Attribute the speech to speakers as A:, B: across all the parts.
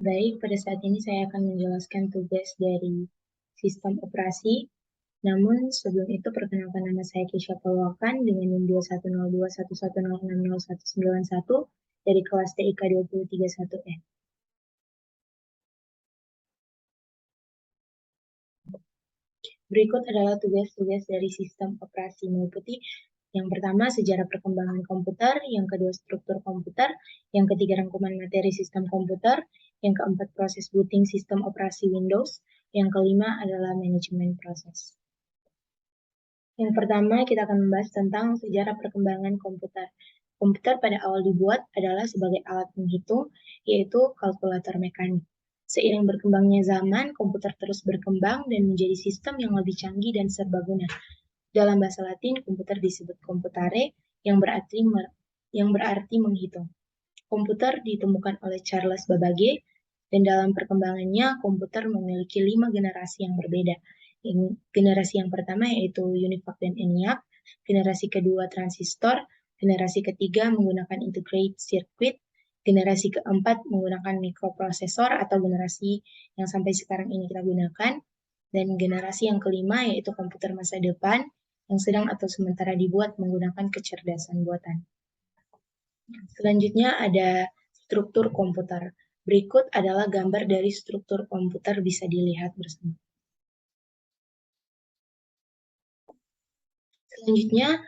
A: Baik, pada saat ini saya akan menjelaskan tugas dari sistem operasi. Namun sebelum itu perkenalkan, nama saya Kisha Pawakan dengan NIM 2102110609191 dari kelas TIK 2031F. Berikut adalah tugas-tugas dari sistem operasi, meliputi yang pertama sejarah perkembangan komputer, yang kedua struktur komputer, yang ketiga rangkuman materi sistem komputer, yang keempat proses booting sistem operasi Windows, yang kelima adalah manajemen proses. Yang pertama kita akan membahas tentang sejarah perkembangan komputer. Komputer pada awal dibuat adalah sebagai alat menghitung, yaitu kalkulator mekanik. Seiring berkembangnya zaman, komputer terus berkembang dan menjadi sistem yang lebih canggih dan serbaguna. Dalam bahasa Latin, komputer disebut computare, yang berarti menghitung. Komputer ditemukan oleh Charles Babbage, dan dalam perkembangannya komputer memiliki 5 generasi yang berbeda. Generasi yang pertama yaitu UNIVAC dan ENIAC, generasi kedua transistor, generasi ketiga menggunakan integrated circuit, generasi keempat menggunakan mikroprosesor atau generasi yang sampai sekarang ini kita gunakan, dan generasi yang kelima yaitu komputer masa depan yang sedang atau sementara dibuat menggunakan kecerdasan buatan. Selanjutnya ada struktur komputer. Berikut adalah gambar dari struktur komputer, bisa dilihat bersama. Selanjutnya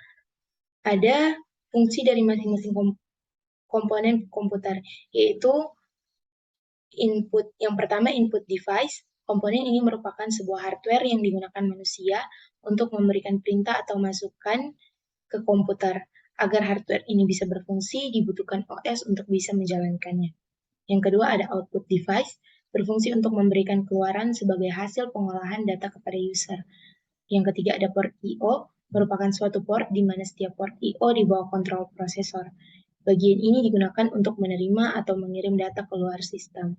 A: ada fungsi dari masing-masing komponen komputer, yaitu input. Yang pertama input device. Komponen ini merupakan sebuah hardware yang digunakan manusia untuk memberikan perintah atau masukan ke komputer. Agar hardware ini bisa berfungsi, dibutuhkan OS untuk bisa menjalankannya. Yang kedua ada output device, berfungsi untuk memberikan keluaran sebagai hasil pengolahan data kepada user. Yang ketiga ada port I/O, merupakan suatu port di mana setiap port I/O di bawah kontrol prosesor. Bagian ini digunakan untuk menerima atau mengirim data keluar sistem.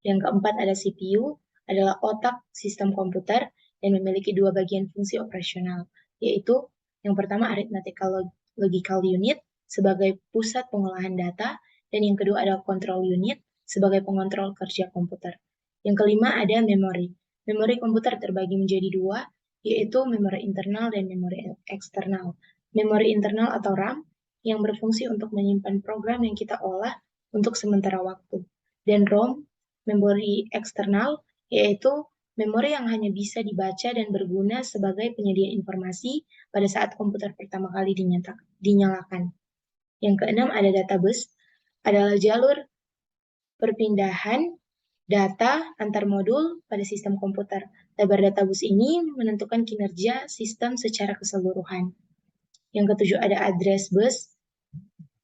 A: Yang keempat ada CPU, adalah otak sistem komputer dan memiliki dua bagian fungsi operasional, yaitu yang pertama arithmetical logical unit sebagai pusat pengolahan data, dan yang kedua ada control unit sebagai pengontrol kerja komputer. Yang kelima ada memori. Memori komputer terbagi menjadi dua, yaitu memori internal dan memori eksternal. Memori internal atau RAM yang berfungsi untuk menyimpan program yang kita olah untuk sementara waktu. Dan ROM, memori eksternal, yaitu memori yang hanya bisa dibaca dan berguna sebagai penyedia informasi pada saat komputer pertama kali dinyalakan. Yang keenam ada data bus, adalah jalur perpindahan data antar modul pada sistem komputer. Lebar data bus ini menentukan kinerja sistem secara keseluruhan. Yang ketujuh ada address bus.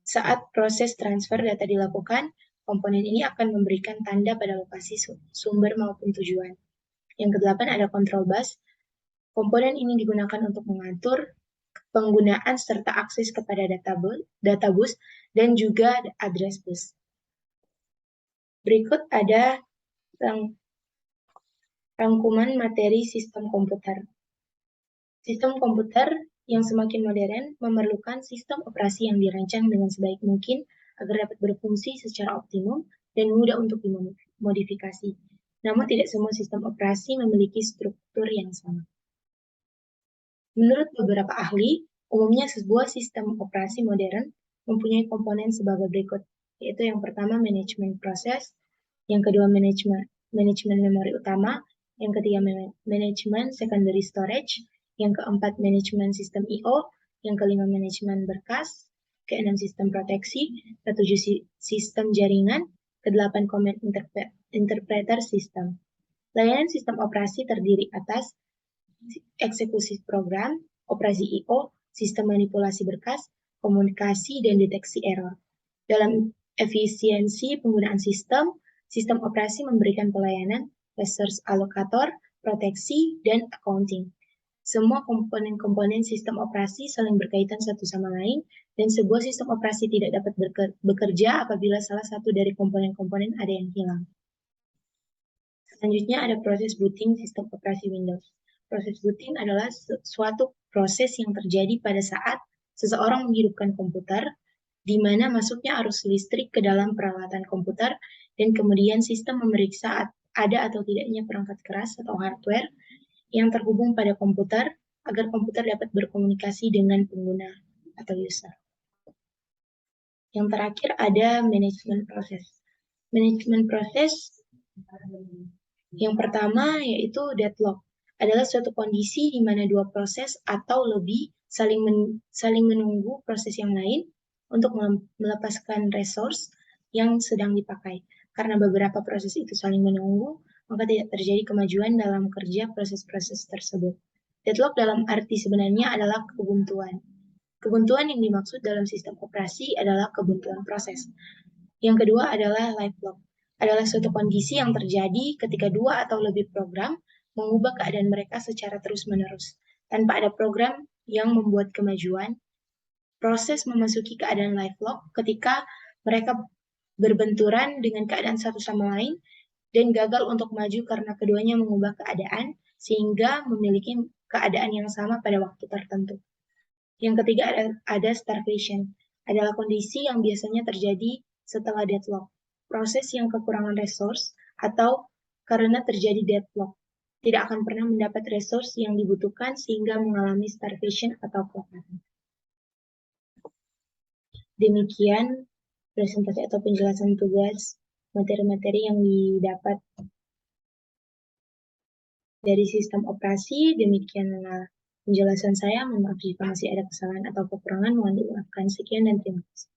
A: Saat proses transfer data dilakukan, komponen ini akan memberikan tanda pada lokasi sumber maupun tujuan. Yang kedelapan ada control bus. Komponen ini digunakan untuk mengatur penggunaan serta akses kepada data bus dan juga address bus. Berikut ada rangkuman materi sistem komputer. Sistem komputer yang semakin modern memerlukan sistem operasi yang dirancang dengan sebaik mungkin agar dapat berfungsi secara optimum dan mudah untuk dimodifikasi. Namun tidak semua sistem operasi memiliki struktur yang sama. Menurut beberapa ahli, umumnya sebuah sistem operasi modern mempunyai komponen sebagai berikut, yaitu yang pertama manajemen proses, yang kedua manajemen memori utama, yang ketiga manajemen secondary storage, yang keempat manajemen sistem I/O, yang kelima manajemen berkas, keenam sistem proteksi, ketujuh sistem jaringan, kedelapan command interpreter sistem. Layanan sistem operasi terdiri atas eksekusi program, operasi I/O, sistem manipulasi berkas, komunikasi, dan deteksi error. Dalam efisiensi penggunaan sistem, sistem operasi memberikan pelayanan, resource allocator, proteksi, dan accounting. Semua komponen-komponen sistem operasi saling berkaitan satu sama lain, dan sebuah sistem operasi tidak dapat bekerja apabila salah satu dari komponen-komponen ada yang hilang. Selanjutnya ada proses booting sistem operasi Windows. Proses booting adalah suatu proses yang terjadi pada saat seseorang menghidupkan komputer di mana masuknya arus listrik ke dalam peralatan komputer, dan kemudian sistem memeriksa ada atau tidaknya perangkat keras atau hardware yang terhubung pada komputer agar komputer dapat berkomunikasi dengan pengguna atau user. Yang terakhir ada manajemen proses. Manajemen proses yang pertama yaitu deadlock. Adalah suatu kondisi di mana dua proses atau lebih saling menunggu proses yang lain untuk melepaskan resource yang sedang dipakai. Karena beberapa proses itu saling menunggu, maka tidak terjadi kemajuan dalam kerja proses-proses tersebut. Deadlock dalam arti sebenarnya adalah kebuntuan. Kebuntuan yang dimaksud dalam sistem operasi adalah kebuntuan proses. Yang kedua adalah live lock. Adalah suatu kondisi yang terjadi ketika dua atau lebih program mengubah keadaan mereka secara terus-menerus. Tanpa ada program yang membuat kemajuan, proses memasuki keadaan live lock ketika mereka berbenturan dengan keadaan satu sama lain dan gagal untuk maju karena keduanya mengubah keadaan sehingga memiliki keadaan yang sama pada waktu tertentu. Yang ketiga ada starvation, adalah kondisi yang biasanya terjadi setelah deadlock, proses yang kekurangan resource atau karena terjadi deadlock, tidak akan pernah mendapat resource yang dibutuhkan sehingga mengalami starvation atau kelaparan. Demikian presentasi atau penjelasan tugas materi-materi yang didapat dari sistem operasi. Demikianlah penjelasan saya. Mohon maaf jika masih ada kesalahan atau kekurangan. Mohon dimaafkan. Sekian dan terima kasih.